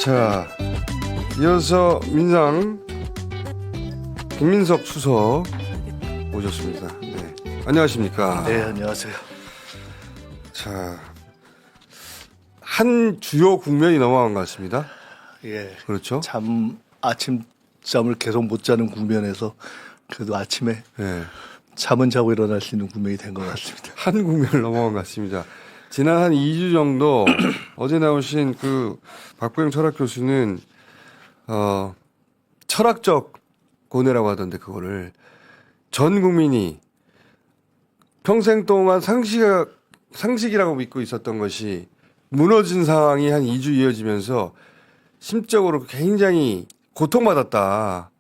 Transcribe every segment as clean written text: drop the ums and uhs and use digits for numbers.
자, 이어서 민상 김민석 수석 모셨습니다. 네. 안녕하십니까? 네, 안녕하세요. 자, 한 주요 국면이 넘어간 것 같습니다. 예. 그렇죠? 아침잠을 계속 못 자는 국면에서 그래도 아침에 네. 잠은 자고 일어날 수 있는 국면이 된 것 같습니다. 한 국면을 넘어간 것 같습니다. 지난 한 2주 정도 어제 나오신 그 박보영 철학 교수는 철학적 고뇌라고 하던데 그거를 전 국민이 평생 동안 상식이라고 믿고 있었던 것이 무너진 상황이 한 2주 이어지면서 심적으로 굉장히 고통받았다.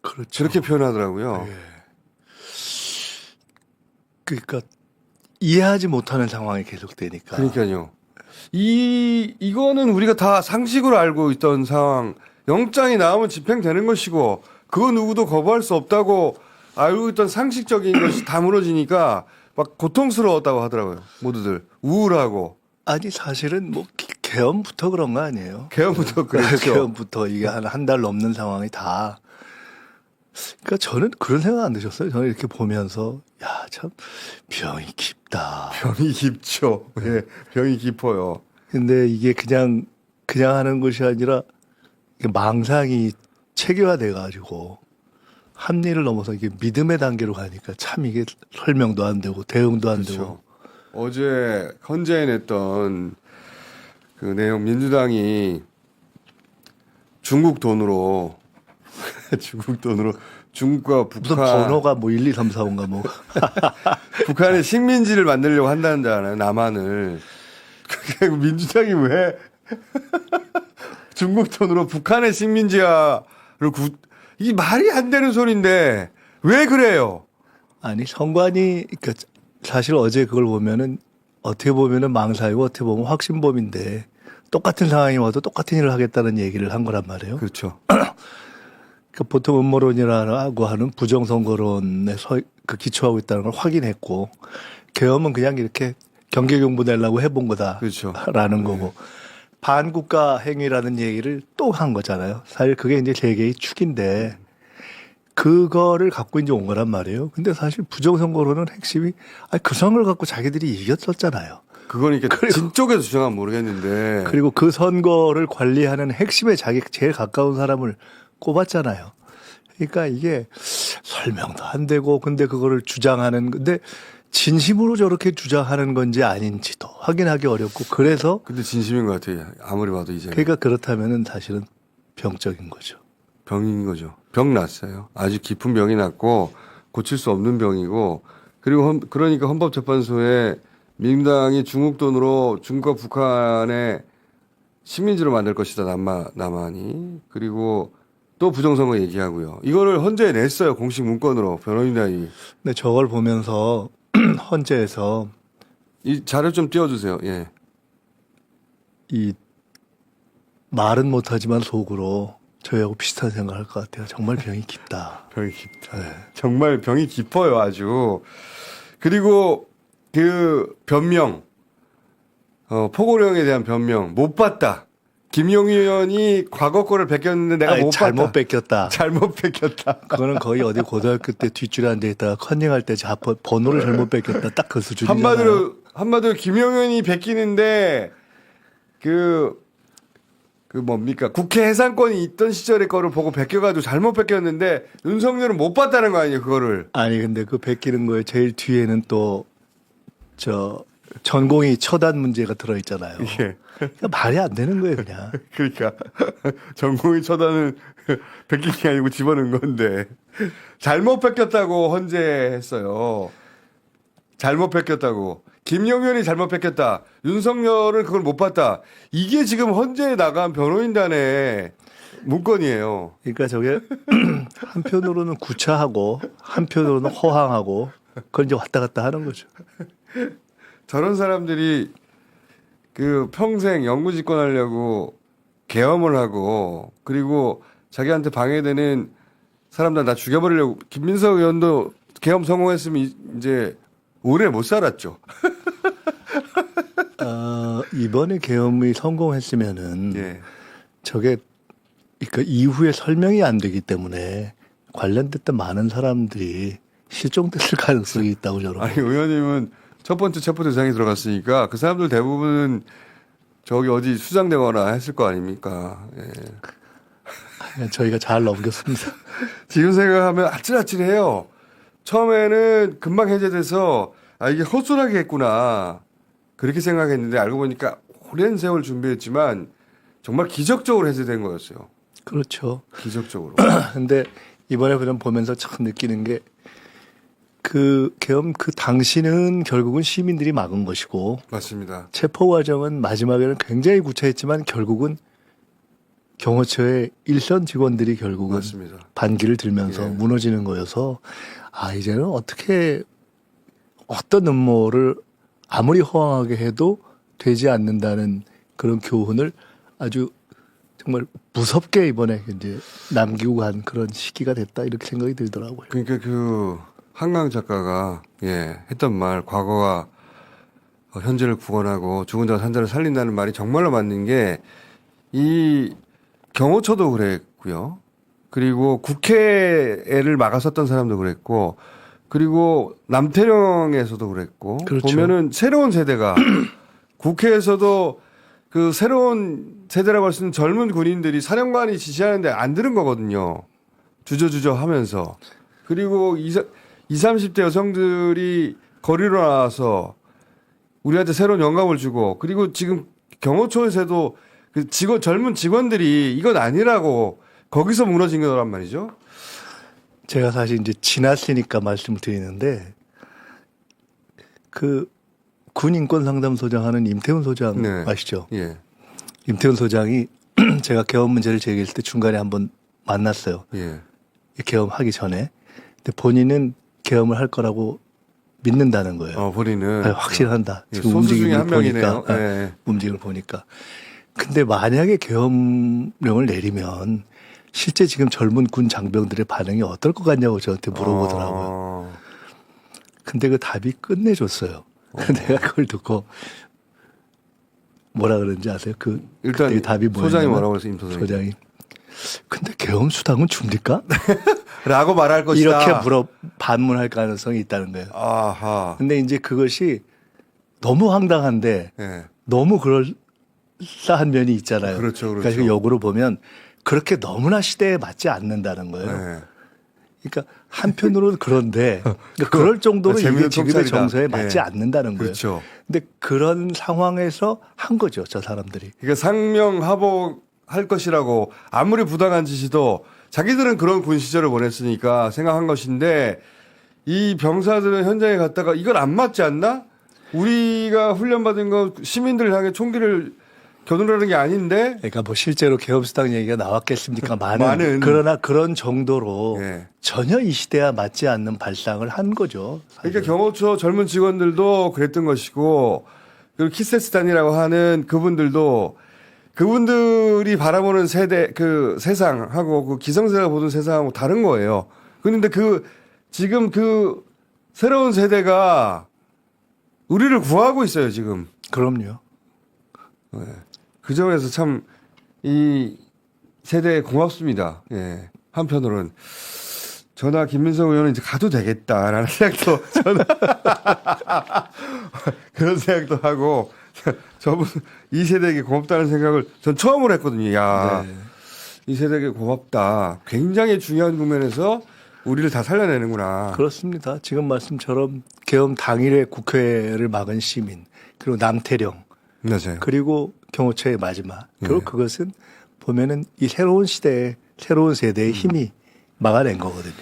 그렇죠. 그렇게 표현하더라고요. 예. 그러니까 이해하지 못하는 상황이 계속되니까. 그러니까요. 이거는 우리가 다 상식으로 알고 있던 상황. 영장이 나오면 집행되는 것이고 그거 누구도 거부할 수 없다고 알고 있던 상식적인 것이 다 무너지니까 막 고통스러웠다고 하더라고요. 모두들 우울하고. 아니 사실은 뭐 개엄부터 그런 거 아니에요? 개엄부터 그랬죠. 개엄부터 이게 한 달 넘는 상황이 다. 그러니까 저는 그런 생각 안 드셨어요? 저는 이렇게 보면서 야, 참 병이 깊다. 병이 깊죠. 예, 병이 깊어요. 근데 이게 그냥 하는 것이 아니라 이게 망상이 체계화돼 가지고 합리를 넘어서 이게 믿음의 단계로 가니까 참 이게 설명도 안 되고 대응도 안 되고. 그렇죠. 어제 헌재에 냈던 그 내용 민주당이 중국 돈으로 중국과 무슨 북한 번호가 뭐 1, 2, 3, 4, 5인가 뭐. 북한의 식민지를 만들려고 한다잖아요. 남한을. 그게 민주당이 왜 중국 돈으로 북한의 식민지화를 이게 말이 안 되는 소리인데 왜 그래요? 아니 선관위 그러니까 사실 어제 그걸 보면은 어떻게 보면은 망사이고 어떻게 보면 확신범인데 똑같은 상황이 와도 똑같은 일을 하겠다는 얘기를 한 거란 말이에요. 그렇죠. 그 보통 음모론이라고 하는 부정선거론에 기초하고 있다는 걸 확인했고 계엄은 그냥 이렇게 경계경보 내려고 해본 거다라는 그렇죠. 거고 반국가 행위라는 얘기를 또 한 거잖아요. 사실 그게 이제 세계의 축인데 그거를 갖고 이제 온 거란 말이에요. 근데 사실 부정선거론은 핵심이 그 선거를 갖고 자기들이 이겼었잖아요. 그거니까 진 쪽에서 주장하면 모르겠는데 그리고 그 선거를 관리하는 핵심에 자기 제일 가까운 사람을 꼽았잖아요. 그러니까 이게 설명도 안 되고 근데 그거를 주장하는 근데 진심으로 저렇게 주장하는 건지 아닌지도 확인하기 어렵고 그래서 근데 진심인 것 같아요. 아무리 봐도 이제 그러니까 그렇다면은 사실은 병적인 거죠. 병인 거죠. 병 났어요. 아주 깊은 병이 났고 고칠 수 없는 병이고 그리고 그러니까 헌법재판소에 민주당이 중국 돈으로 중국과 북한의 식민지로 만들 것이다. 남한이. 그리고 또 부정선거 얘기하고요. 이거를 헌재에 냈어요. 공식 문건으로 변호인단이. 근데 저걸 보면서 헌재에서 이 자료 좀 띄워주세요. 예. 이 말은 못하지만 속으로 저희하고 비슷한 생각을 할 것 같아요. 정말 병이 깊다. 병이 깊다. 네. 정말 병이 깊어요. 아주. 그리고 그 변명, 포고령에 대한 변명 못 봤다. 김용희 의원이 과거 거를 뺏겼는데 내가 못 잘못 봤다. 뺏겼다. 잘못 뺏겼다. 그거는 거의 어디 고등학교 때 뒷줄에 앉아있다가 컨닝할 때 번호를 잘못 뺏겼다. 딱 그 수준이잖아요. 한마디로 김용희 의원이 뺏기는데 그 뭡니까 국회 해산권이 있던 시절의 거를 보고 뺏겨가지고 잘못 뺏겼는데 윤석열은 못 봤다는 거 아니에요 그거를. 아니 근데 그 뺏기는 거에 제일 뒤에는 또 전공의 처단 문제가 들어있잖아요. 예. 그러니까 말이 안 되는 거예요 그냥. 그러니까 전공의 처단은 뺏긴 게 아니고 집어넣은 건데 잘못 뺏겼다고 헌재했어요. 잘못 뺏겼다고. 김용현이 잘못 뺏겼다. 윤석열은 그걸 못 봤다. 이게 지금 헌재에 나간 변호인단의 문건이에요. 그러니까 저게 한편으로는 구차하고 한편으로는 허황하고 그걸 이제 왔다 갔다 하는 거죠. 저런 사람들이 그 평생 영구 집권하려고 계엄을 하고 그리고 자기한테 방해되는 사람들 다 죽여버리려고 김민석 의원도 계엄 성공했으면 이제 오래 못 살았죠. 이번에 계엄이 성공했으면은 예. 저게 그러니까 이후에 설명이 안 되기 때문에 관련됐던 많은 사람들이 실종됐을 가능성이 있다고 저는. 아니 의원님은 첫 번째 체포 대상에 들어갔으니까 그 사람들 대부분은 저기 어디 수장되거나 했을 거 아닙니까? 예. 그냥 저희가 잘 넘겼습니다. 지금 생각하면 아찔아찔해요. 처음에는 금방 해제돼서 아 이게 헛소리하게 했구나 그렇게 생각했는데 알고 보니까 오랜 세월 준비했지만 정말 기적적으로 해제된 거였어요. 그렇죠. 기적적으로. 근데 이번에 보면서 참 느끼는 게 그 계엄 그 당시는 결국은 시민들이 막은 것이고 맞습니다. 체포 과정은 마지막에는 굉장히 구차했지만 결국은 경호처의 일선 직원들이 결국은 맞습니다. 반기를 들면서 예. 무너지는 거여서 아 이제는 어떻게 어떤 음모를 아무리 허황하게 해도 되지 않는다는 그런 교훈을 아주 정말 무섭게 이번에 이제 남기고 간 그런 시기가 됐다 이렇게 생각이 들더라고요. 그러니까 그 한강 작가가 예 했던 말 과거가 현재를 구원하고 죽은 자와 산 자를 살린다는 말이 정말로 맞는 게 이 경호처도 그랬고요. 그리고 국회를 막았었던 사람도 그랬고 그리고 남태령에서도 그랬고 그렇죠. 보면은 새로운 세대가 국회에서도 그 새로운 세대라고 할 수 있는 젊은 군인들이 사령관이 지시하는데 안 들은 거거든요. 주저주저 하면서. 그리고 20, 30대 여성들이 거리로 나와서 우리한테 새로운 영감을 주고 그리고 지금 경호처에서도 그 젊은 직원들이 이건 아니라고 거기서 무너진 거란 말이죠. 제가 사실 이제 지났으니까 말씀을 드리는데 그 군 인권 상담소장 하는 임태훈 소장 네. 아시죠? 예. 임태훈 소장이 제가 계엄 문제를 제기했을 때 중간에 한번 만났어요. 예. 계엄하기 전에. 근데 본인은 계엄을 할 거라고 믿는다는 거예요. 본인은. 아니, 확실한다. 예, 지금 소수 중에 움직임을 한 명이네요. 보니까. 예. 움직임을 보니까. 근데 만약에 계엄령을 내리면 실제 지금 젊은 군 장병들의 반응이 어떨 것 같냐고 저한테 물어보더라고요. 근데 그 답이 끝내줬어요. 내가 그걸 듣고 뭐라 그러는지 아세요? 그 일단 그때 답이 뭐였냐면 소장이 뭐라고 그랬어요, 임 소장이. 근데 계엄 수당은 줍니까? 라고 말할 것이다. 이렇게 반문할 가능성이 있다는 거예요. 아하. 근데 이제 그것이 너무 황당한데 예. 너무 그럴싸한 면이 있잖아요. 그렇죠, 그렇죠. 그러니까 역으로 보면 그렇게 너무나 시대에 맞지 않는다는 거예요. 예. 그러니까 한편으로는 그런데 그러니까 그럴 정도로 이게 재밌는 지금의 통찰이다. 정서에 맞지 예. 않는다는 거예요. 그렇죠. 근데 그런 상황에서 한 거죠, 저 사람들이. 그러니까 상명하복할 것이라고 아무리 부당한 짓이도 자기들은 그런 군 시절을 보냈으니까 생각한 것인데 이 병사들은 현장에 갔다가 이건 안 맞지 않나? 우리가 훈련받은 거 시민들을 향해 총기를 겨누르는 게 아닌데 그러니까 뭐 실제로 계엄수당 얘기가 나왔겠습니까? 많은. 그러나 그런 정도로 예. 전혀 이 시대와 맞지 않는 발상을 한 거죠. 사실은. 그러니까 경호처 젊은 직원들도 그랬던 것이고 그리고 키세스단이라고 하는 그분들이 바라보는 세대 그 세상하고 그 기성세대가 보는 세상하고 다른 거예요. 그런데 지금 그 새로운 세대가 우리를 구하고 있어요 지금. 그럼요. 그 점에서 참 이 세대에 고맙습니다. 예. 한편으로는 전화 김민석 의원은 이제 가도 되겠다라는 생각도 저는 그런 생각도 하고 저분 이 세대에게 고맙다는 생각을 전 처음으로 했거든요. 야, 네. 이 세대에게 고맙다. 굉장히 중요한 국면에서 우리를 다 살려내는구나. 그렇습니다. 지금 말씀처럼 계엄 당일에 국회를 막은 시민 그리고 남태령 맞아요. 그리고 경호처의 마지막 그리고 네. 그것은 보면은 이 새로운 시대의 새로운 세대의 힘이 막아낸 거거든요.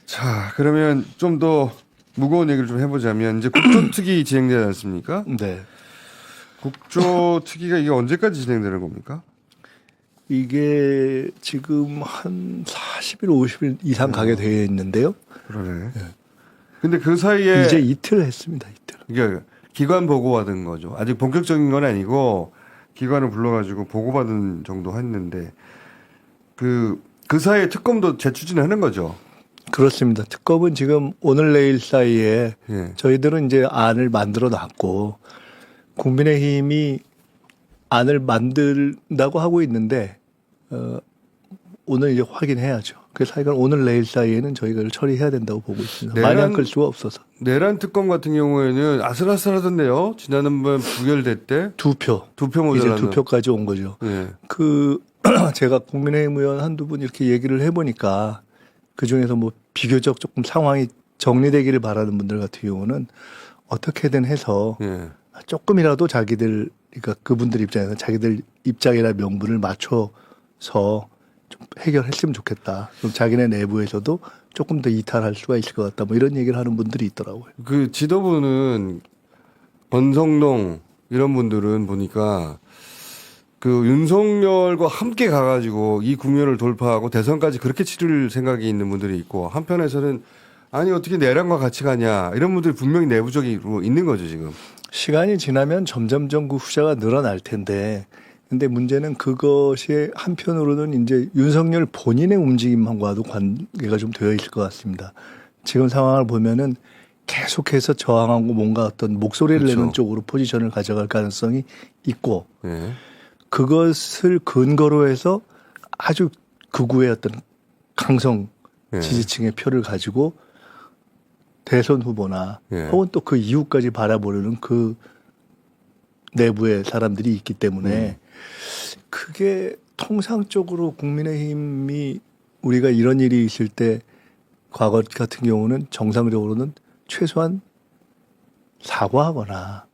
자, 그러면 좀 더 무거운 얘기를 좀 해보자면 이제 국조특위 진행되지 않습니까? 네. 국조특위가 이게 언제까지 진행되는 겁니까? 이게 지금 한 40일, 50일 이상 가게 되어 있는데요. 그러네. 근데 그 사이에 이제 이틀 했습니다. 이틀. 이게 기관 보고받은 거죠. 아직 본격적인 건 아니고 기관을 불러가지고 보고받은 정도 했는데 그 사이에 특검도 재추진하는 거죠. 그렇습니다. 특검은 지금 오늘 내일 사이에 예. 저희들은 이제 안을 만들어 놨고 국민의힘이 안을 만든다고 하고 있는데 오늘 이제 확인해야죠. 그래서 하여간 오늘 내일 사이에는 저희가 이걸 처리해야 된다고 보고 있습니다. 많이 안 끌 수가 없어서. 내란 특검 같은 경우에는 아슬아슬하던데요. 지난번 부결될 때 두 표 이제 모자라는. 두 표까지 온 거죠. 예. 제가 국민의힘 의원 한두 분 이렇게 얘기를 해보니까 그중에서 뭐 비교적 조금 상황이 정리되기를 바라는 분들 같은 경우는 어떻게든 해서 예. 조금이라도 그러니까 그분들 입장에서 자기들 입장이나 명분을 맞춰서 좀 해결했으면 좋겠다. 그럼 자기네 내부에서도 조금 더 이탈할 수가 있을 것 같다. 뭐 이런 얘기를 하는 분들이 있더라고요. 그 지도부는 권성동 이런 분들은 보니까 그 윤석열과 함께 가가지고 이 국면을 돌파하고 대선까지 그렇게 치를 생각이 있는 분들이 있고 한편에서는 아니 어떻게 내란과 같이 가냐 이런 분들이 분명히 내부적으로 있는 거죠 지금. 시간이 지나면 점점점 그 후자가 늘어날 텐데 근데 문제는 그것이 한편으로는 이제 윤석열 본인의 움직임과도 관계가 좀 되어 있을 것 같습니다. 지금 상황을 보면은 계속해서 저항하고 뭔가 어떤 목소리를 그렇죠. 내는 쪽으로 포지션을 가져갈 가능성이 있고 예. 그것을 근거로 해서 아주 극우의 어떤 강성 예. 지지층의 표를 가지고 대선 후보나 예. 혹은 또 그 이후까지 바라보려는 그 내부의 사람들이 있기 때문에 그게 통상적으로 국민의힘이 우리가 이런 일이 있을 때 과거 같은 경우는 정상적으로는 최소한 사과하거나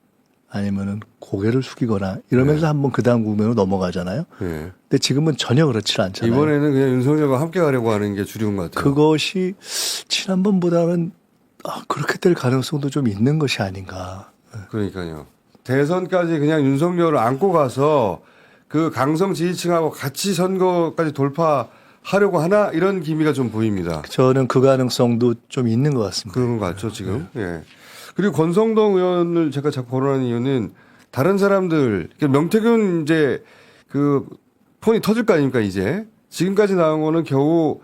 아니면은 고개를 숙이거나 이러면서 한번 그 다음 국면으로 넘어가잖아요. 예. 근데 지금은 전혀 그렇지 않잖아요. 이번에는 그냥 윤석열과 함께 가려고 하는 게 주류인 것 같아요. 그것이 지난번보다는 그렇게 될 가능성도 좀 있는 것이 아닌가. 그러니까요. 대선까지 그냥 윤석열을 안고 가서 그 강성 지지층하고 같이 선거까지 돌파하려고 하나 이런 기미가 좀 보입니다. 저는 그 가능성도 좀 있는 것 같습니다. 그런 것 같죠 지금. 예. 그리고 권성동 의원을 제가 자꾸 거론하는 이유는 다른 사람들 그러니까 명태균 이제 그 폰이 터질 거 아닙니까 이제 지금까지 나온 거는 겨우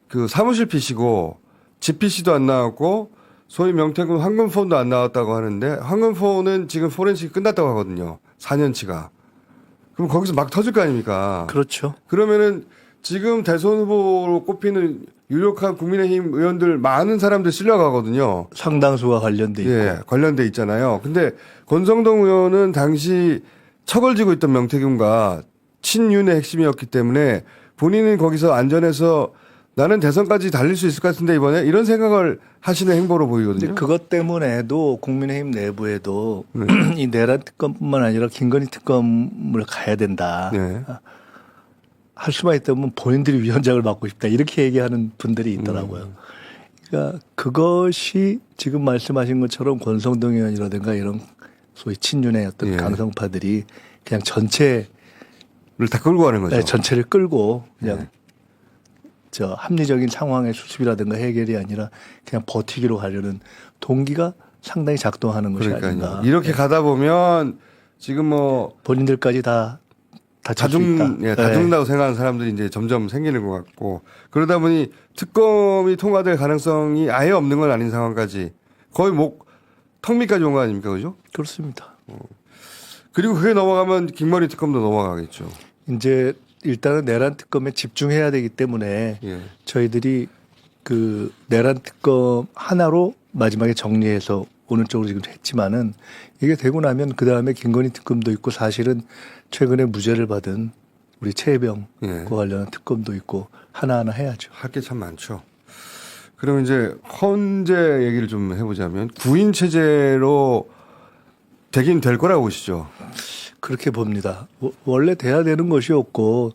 그 사무실 PC고 집 PC도 안 나왔고 소위 명태균 황금폰도 안 나왔다고 하는데 황금폰은 지금 포렌식이 끝났다고 하거든요. 4년치가. 그럼 거기서 막 터질 거 아닙니까? 그렇죠. 그러면은 지금 대선 후보로 꼽히는 유력한 국민의힘 의원들 많은 사람들 실려가거든요. 상당수가 관련돼 있고. 예, 관련돼 있잖아요. 근데 권성동 의원은 당시 척을 지고 있던 명태균과 친윤의 핵심이었기 때문에 본인은 거기서 안전해서 나는 대선까지 달릴 수 있을 것 같은데 이번에 이런 생각을 하시는 행보로 보이거든요. 근데 그것 때문에도 국민의힘 내부에도 이 내란 특검뿐만 아니라 김건희 특검을 가야 된다. 네. 할 수만 있다면 본인들이 위원장을 맡고 싶다. 이렇게 얘기하는 분들이 있더라고요. 그러니까 그것이 지금 말씀하신 것처럼 권성동 의원이라든가 이런 소위 친윤의 어떤 예. 강성파들이 그냥 전체를 다 끌고 가는 거죠. 전체를 끌고 그냥 네. 저 합리적인 상황의 수습이라든가 해결이 아니라 그냥 버티기로 가려는 동기가 상당히 작동하는 것이 아닌가. 그러니까요. 이렇게 가다 보면 지금 뭐 본인들까지 다 다칠 수 있다. 예, 다 죽는다고 생각하는 사람들이 이제 점점 생기는 것 같고 그러다 보니 특검이 통과될 가능성이 아예 없는 건 아닌 상황까지 거의 턱 밑까지 온 거 아닙니까, 그죠? 그렇습니다. 그리고 그게 넘어가면 김건희 특검도 넘어가겠죠. 이제 일단은 내란 특검에 집중해야 되기 때문에 예. 저희들이 그 내란 특검 하나로 마지막에 정리해서 오늘 쪽으로 지금 했지만은 이게 되고 나면 그 다음에 김건희 특검도 있고 사실은 최근에 무죄를 받은 우리 최혜병과 예. 관련한 특검도 있고 하나하나 해야죠. 할 게 참 많죠. 그럼 이제 헌재 얘기를 좀 해보자면 구인 체제로 되긴 될 거라고 보시죠. 그렇게 봅니다. 원래 돼야 되는 것이었고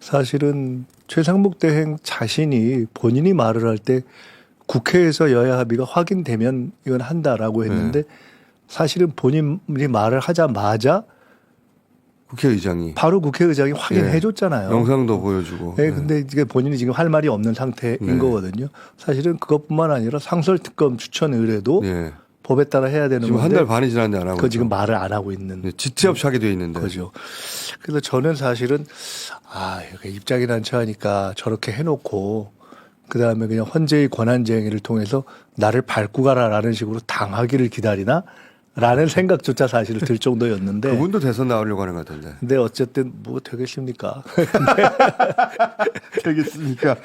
사실은 최상목 대행 자신이 본인이 말을 할 때 국회에서 여야 합의가 확인되면 이건 한다라고 했는데 사실은 본인이 말을 하자마자 국회의장이 바로 국회의장이 확인해 줬잖아요. 영상도 보여주고. 네, 근데 이게 본인이 지금 할 말이 없는 상태인 네. 거거든요. 사실은 그것뿐만 아니라 상설특검 추천 의뢰도 예. 법에 따라 해야 되는 지금 한 건데 달 반이 지났는데 안 하고. 그거 지금 있죠. 말을 안 하고 있는 예, 지체 없이 하게 돼 있는데. 거죠. 그래서 저는 사실은 이렇게 입장이 난처하니까 저렇게 해놓고 그 다음에 그냥 헌재의 권한쟁의를 통해서 나를 밟고 가라라는 식으로 당하기를 기다리나 라는 생각조차 사실 들 정도였는데. 그분도 대선 나오려고 하는 것 같은데. 근데 어쨌든 뭐 되겠습니까? 되겠습니까?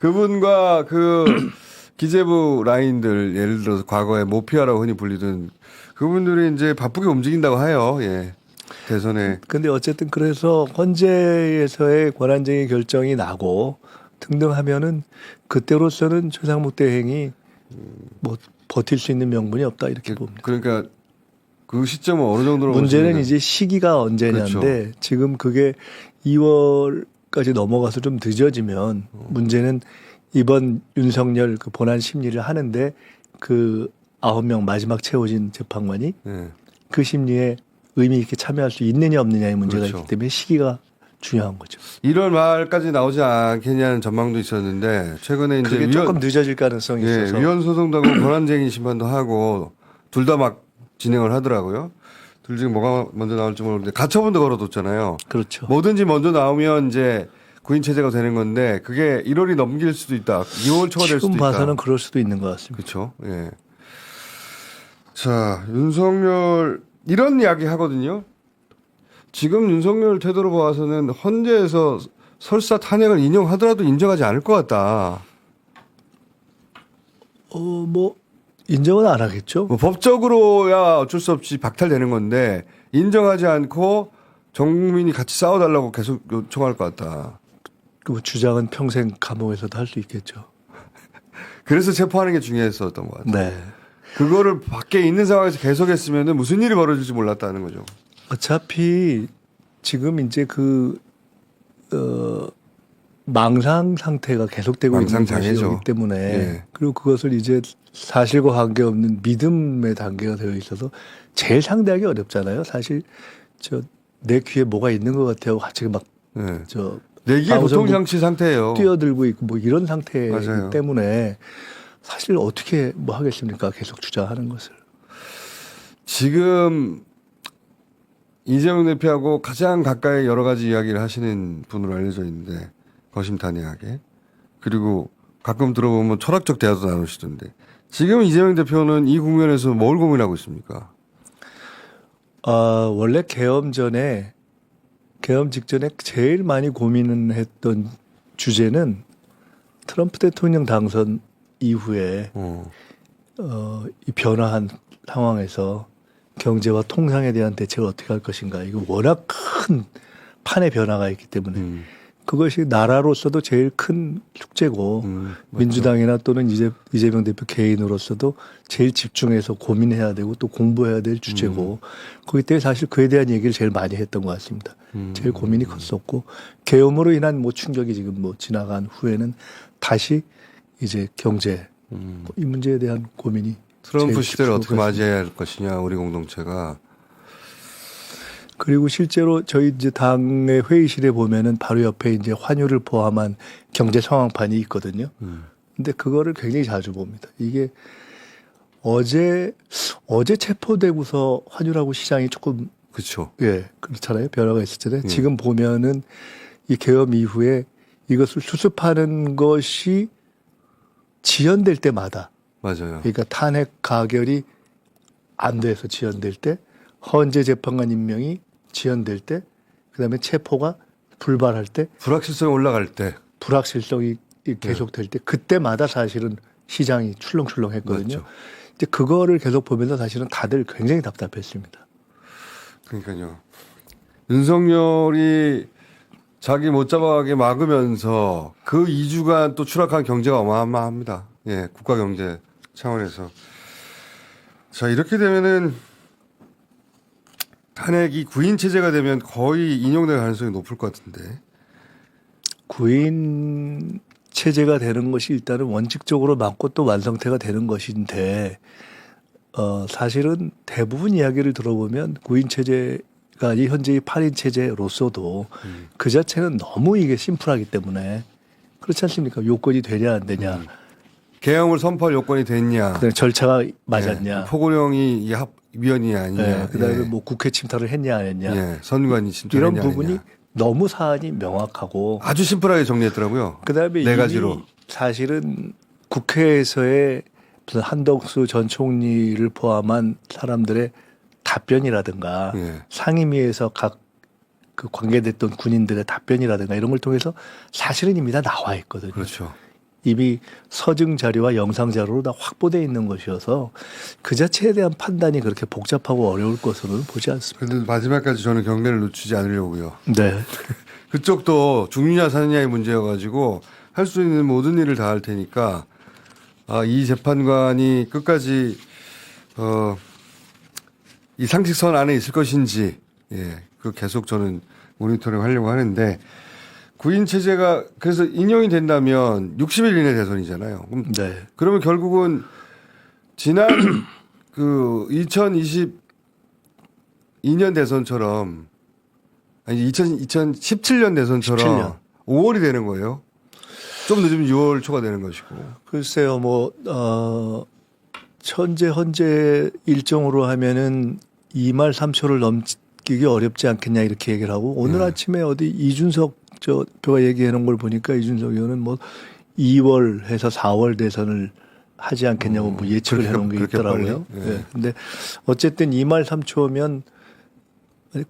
그분과 그 기재부 라인들 예를 들어서 과거에 모피아라고 흔히 불리던 그분들이 이제 바쁘게 움직인다고 해요. 예. 대선에. 근데 어쨌든 그래서 헌재에서의 권한쟁의 결정이 나고 등등 하면은 그때로서는 최상목 대행이 뭐 버틸 수 있는 명분이 없다 이렇게 봅니다. 그러니까 그 시점은 어느 정도로 문제는 보시면은 이제 시기가 언제냐인데 그렇죠. 지금 그게 2월까지 넘어가서 좀 늦어지면 문제는 이번 윤석열 그 본안 심리를 하는데 그 9명 마지막 채워진 재판관이 예. 그 심리에 의미 있게 참여할 수 있느냐 없느냐의 문제가 그렇죠. 있기 때문에 시기가 중요한 거죠. 1월 말까지 나오지 않겠냐는 전망도 있었는데 최근에 이제 그게 조금 늦어질 가능성이 예, 있어서 위헌 소송도 하고 권한쟁의 심판도 하고 둘 다 막 진행을 하더라고요. 둘 중에 뭐가 먼저 나올지 모르는데 가처분도 걸어뒀잖아요. 그렇죠. 뭐든지 먼저 나오면 이제 구인 체제가 되는 건데 그게 1월이 넘길 수도 있다. 2월 초가 될 수도 지금 있다. 봐서는 그럴 수도 있는 것 같습니다. 그렇죠. 예. 자, 윤석열 이런 이야기 하거든요. 지금 윤석열 태도로 봐서는 헌재에서 설사 탄핵을 인용하더라도 인정하지 않을 것 같다. 뭐 인정은 안 하겠죠. 뭐 법적으로야 어쩔 수 없이 박탈되는 건데 인정하지 않고 전 국민이 같이 싸워달라고 계속 요청할 것 같다. 그 주장은 평생 감옥에서도 할 수 있겠죠. 그래서 체포하는 게 중요했었던 것 같아요. 네. 그거를 밖에 있는 상황에서 계속했으면 무슨 일이 벌어질지 몰랐다는 거죠. 어차피 지금 이제 망상 상태가 계속되고 있는 망상장애죠. 것이기 때문에 예. 그리고 그것을 이제 사실과 관계없는 믿음의 단계가 되어 있어서 제일 상대하기 어렵잖아요. 사실 내 귀에 뭐가 있는 것 같아요. 갑자기 막 예. 저 내기의 보통장치 상태예요. 뛰어들고 있고 뭐 이런 상태이기 맞아요. 때문에 사실 어떻게 뭐 하겠습니까? 계속 주장하는 것을. 지금 이재명 대표하고 가장 가까이 여러 가지 이야기를 하시는 분으로 알려져 있는데 거심탄회하게 그리고 가끔 들어보면 철학적 대화도 나누시던데 지금 이재명 대표는 이 국면에서 뭘 고민하고 있습니까? 원래 계엄 직전에 제일 많이 고민을 했던 주제는 트럼프 대통령 당선 이후에 이 변화한 상황에서 경제와 통상에 대한 대책을 어떻게 할 것인가. 이거 워낙 큰 판의 변화가 있기 때문에 그것이 나라로서도 제일 큰 숙제고 민주당이나 또는 이재명 대표 개인으로서도 제일 집중해서 고민해야 되고 또 공부해야 될 주제고 거기 때문에 사실 그에 대한 얘기를 제일 많이 했던 것 같습니다. 제일 고민이 컸었고 계엄으로 인한 뭐 충격이 지금 뭐 지나간 후에는 다시 이제 경제 이 문제에 대한 고민이 트럼프 제일 시대를 집중을 어떻게 했습니다. 맞이해야 할 것이냐 우리 공동체가 그리고 실제로 저희 이제 당의 회의실에 보면은 바로 옆에 이제 환율을 포함한 경제 상황판이 있거든요. 근데 그거를 굉장히 자주 봅니다. 이게 어제 체포되고서 환율하고 시장이 조금 그렇죠. 그렇잖아요. 변화가 있었잖아요. 지금 보면은 이 계엄 이후에 이것을 수습하는 것이 지연될 때마다 맞아요. 그러니까 탄핵 가결이 안 돼서 지연될 때 헌재 재판관 임명이 지연될 때 그다음에 체포가 불발할 때 불확실성이 올라갈 때 불확실성이 계속될 때 그때마다 사실은 시장이 출렁출렁했거든요. 맞죠. 이제 그거를 계속 보면서 사실은 다들 굉장히 답답했습니다. 그러니까요. 윤석열이 자기 못 잡아가게 막으면서 그 2주간 또 추락한 경제가 어마어마합니다. 예, 국가 경제 차원에서. 자, 이렇게 되면은 탄핵이 구인 체제가 되면 거의 인용될 가능성이 높을 것 같은데. 구인 체제가 되는 것이 일단은 원칙적으로 맞고 또 완성태가 되는 것인데 사실은 대부분 이야기를 들어보면 구인 체제가 이 현재의 8인 체제로서도 그 자체는 너무 이게 심플하기 때문에 그렇지 않습니까? 요건이 되냐 안 되냐. 계엄을 선포할 요건이 됐냐. 그다음에 절차가 맞았냐. 예, 포고령이 위헌이 아니냐. 그다음에 예. 뭐 국회 침탈을 했냐 안 했냐. 예, 선관위 침탈했냐. 이런 부분이 아니냐. 너무 사안이 명확하고 아주 심플하게 정리했더라고요. 그다음에 네 이미 가지로. 사실은 국회에서의 무슨 한덕수 전 총리를 포함한 사람들의 답변이라든가 예. 상임위에서 각 그 관계됐던 군인들의 답변이라든가 이런 걸 통해서 사실은 이미 다 나와 있거든요. 그렇죠. 이미 서증 자료와 영상 자료로 다 확보되어 있는 것이어서 그 자체에 대한 판단이 그렇게 복잡하고 어려울 것으로는 보지 않습니다. 그런데 마지막까지 저는 경례를 놓치지 않으려고요. 네. 그쪽도 죽느냐 사느냐의 문제여가지고 할 수 있는 모든 일을 다 할 테니까 이 재판관이 끝까지 이 상식선 안에 있을 것인지 그 계속 저는 모니터링 하려고 하는데 구인 체제가 그래서 인용이 된다면 60일 이내 대선이잖아요. 네. 그러면 결국은 지난 그 2022년 대선처럼 아니 2017년 대선처럼 17년. 5월이 되는 거예요. 좀 늦으면 6월 초가 되는 것이고. 글쎄요, 현재 일정으로 하면은 2말 3초를 넘기기 어렵지 않겠냐 이렇게 얘기를 하고 오늘 네. 아침에 어디 이준석 가 얘기해 놓은 걸 보니까 이준석 의원은 2월 해서 4월 대선을 하지 않겠냐고 예측을 해 놓은 게 그렇게 있더라고요. 빨리? 네. 근데 어쨌든 2말 3초면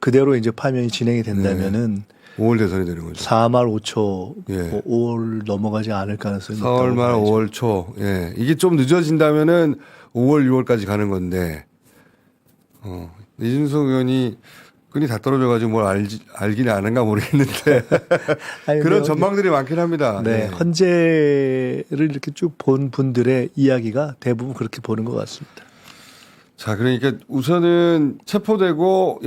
그대로 이제 파면이 진행이 된다면은 5월 대선이 되는 거죠. 4말 5초, 예. 5월 넘어가지 않을 가능성이 높다고 4월 말 봐야죠. 5월 초. 예. 이게 좀 늦어진다면은 5월 6월까지 가는 건데 이준석 의원이 끈이 다 떨어져가지고 뭘 알긴 아는가 모르겠는데 아니, 그런 근데 전망들이 많긴 합니다. 네, 헌재를 이렇게 쭉 본 분들의 이야기가 대부분 그렇게 보는 것 같습니다. 자, 그러니까 우선은 체포되고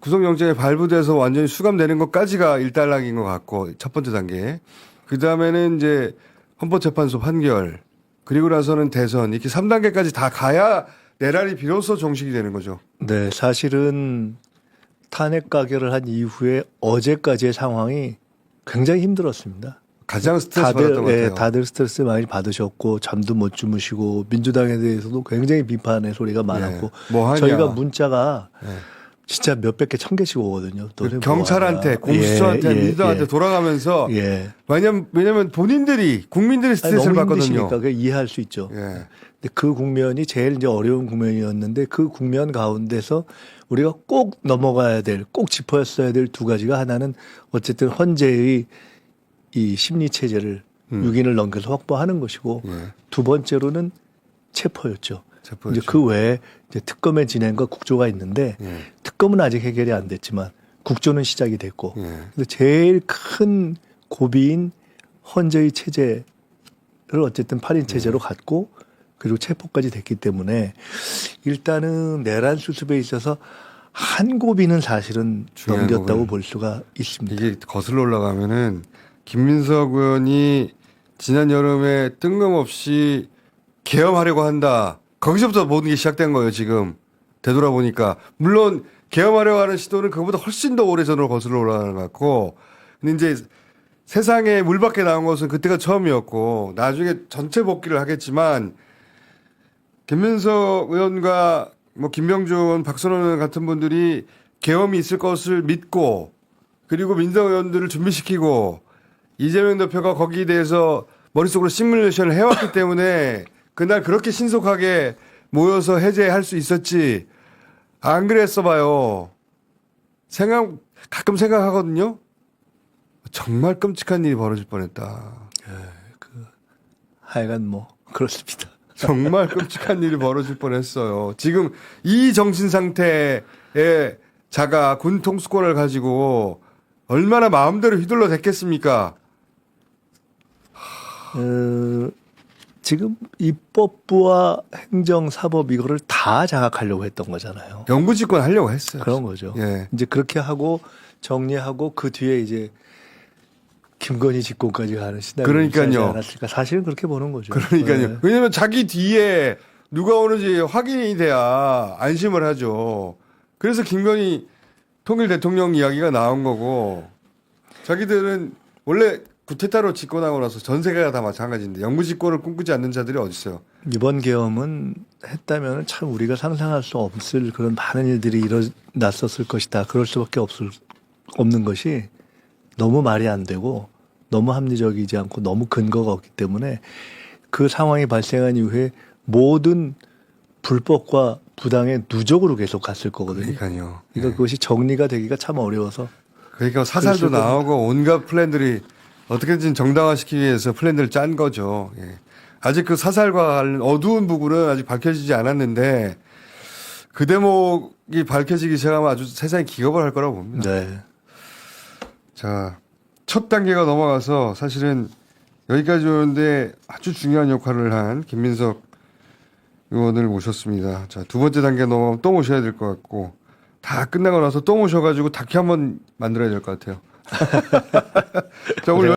구속영장이 발부돼서 완전히 수감되는 것까지가 일단락인 것 같고 첫 번째 단계. 그 다음에는 이제 헌법재판소 판결 그리고 나서는 대선 이렇게 3단계까지 다 가야 내란이 비로소 종식이 되는 거죠. 네, 사실은 탄핵 가결을 한 이후에 어제까지의 상황이 굉장히 힘들었습니다. 가장 스트레스 받았던 것 같아요. 다들 스트레스 많이 받으셨고 잠도 못 주무시고 민주당에 대해서도 굉장히 비판의 소리가 많았고 뭐 하냐. 저희가 문자가 네. 진짜 몇백 개, 1000개씩 오거든요. 그 경찰한테, 공수처한테, 민주당한테 돌아가면서 왜냐면 국민들이 스트레스를 너무 받거든요. 힘드시니까 그걸 이해할 수 있죠. 예. 근데 그 국면이 제일 이제 어려운 국면이었는데 그 국면 가운데서 우리가 꼭 넘어가야 될, 꼭 짚어야 될 두 가지가 하나는 어쨌든 헌재의 이 심리 체제를 6인을 넘겨서 확보하는 것이고 예. 두 번째로는 체포였죠. 체포였죠. 이제 그 외에 이제 특검의 진행과 국조가 있는데 예. 특검은 아직 해결이 안 됐지만 국조는 시작이 됐고 예. 근데 제일 큰 고비인 헌재의 체제를 어쨌든 8인 체제로 갖고 그리고 체포까지 됐기 때문에 일단은 내란 수습에 있어서 한 고비는 사실은 중요한 넘겼다고 부분. 볼 수가 있습니다. 이게 거슬러 올라가면은 김민석 의원이 지난 여름에 뜬금없이 계엄하려고 한다. 거기서부터 모든 게 시작된 거예요, 지금. 되돌아보니까. 물론 계엄하려고 하는 시도는 그것보다 훨씬 더 오래전으로 거슬러 올라가는 것 같고. 근데 이제 세상에 물 밖에 나온 것은 그때가 처음이었고 나중에 전체 복귀를 하겠지만 김민석 의원과 김병준 의원, 박선원 의원 같은 분들이 계엄이 있을 것을 믿고 그리고 민주당 의원들을 준비시키고 이재명 대표가 거기에 대해서 머릿속으로 시뮬레이션을 해왔기 때문에 그날 그렇게 신속하게 모여서 해제할 수 있었지. 안 그랬어 봐요. 가끔 생각하거든요. 정말 끔찍한 일이 벌어질 뻔했다. 하여간 그렇습니다. 정말 끔찍한 일이 벌어질 뻔했어요. 지금 이 정신 상태의 자가 군 통수권을 가지고 얼마나 마음대로 휘둘러 댔겠습니까? 지금 입법부와 행정사법 이거를 다 장악하려고 했던 거잖아요. 영구집권 하려고 했어요. 그런 거죠. 예. 이제 그렇게 하고 정리하고 그 뒤에 이제 김건희 집권까지 가는 시나리오를 그러니까요. 짜지 않았을까. 사실은 그렇게 보는 거죠. 그러니까요. 네. 왜냐면 자기 뒤에 누가 오는지 확인이 돼야 안심을 하죠. 그래서 김건희 통일 대통령 이야기가 나온 거고 자기들은 원래 구테타로 집권하고 나서 전 세계가 다 마찬가지인데 영구집권을 꿈꾸지 않는 자들이 어디 있어요. 이번 계엄은 했다면 참 우리가 상상할 수 없을 그런 많은 일들이 일어났었을 것이다. 그럴 수밖에 없는 것이 너무 말이 안 되고 너무 합리적이지 않고 너무 근거가 없기 때문에 그 상황이 발생한 이후에 모든 불법과 부당에 누적으로 계속 갔을 거거든요. 그러니까요. 그러니까 그것이 정리가 되기가 참 어려워서. 그러니까 사살도 그랬을 나오고 온갖 플랜들이 어떻게든 정당화시키기 위해서 플랜들을 짠 거죠. 예. 아직 그 사살과 관련 어두운 부분은 아직 밝혀지지 않았는데 그 대목이 밝혀지기 시작하면 아주 세상이 기겁을 할 거라고 봅니다. 네. 자, 첫 단계가 넘어가서 사실은 여기까지 오는데 아주 중요한 역할을 한 김민석 의원을 모셨습니다. 자, 두 번째 단계 넘어가면 또 모셔야 될 것 같고 다 끝나고 나서 또 모셔가지고 다큐 한번 만들어야 될 것 같아요. 자, 오늘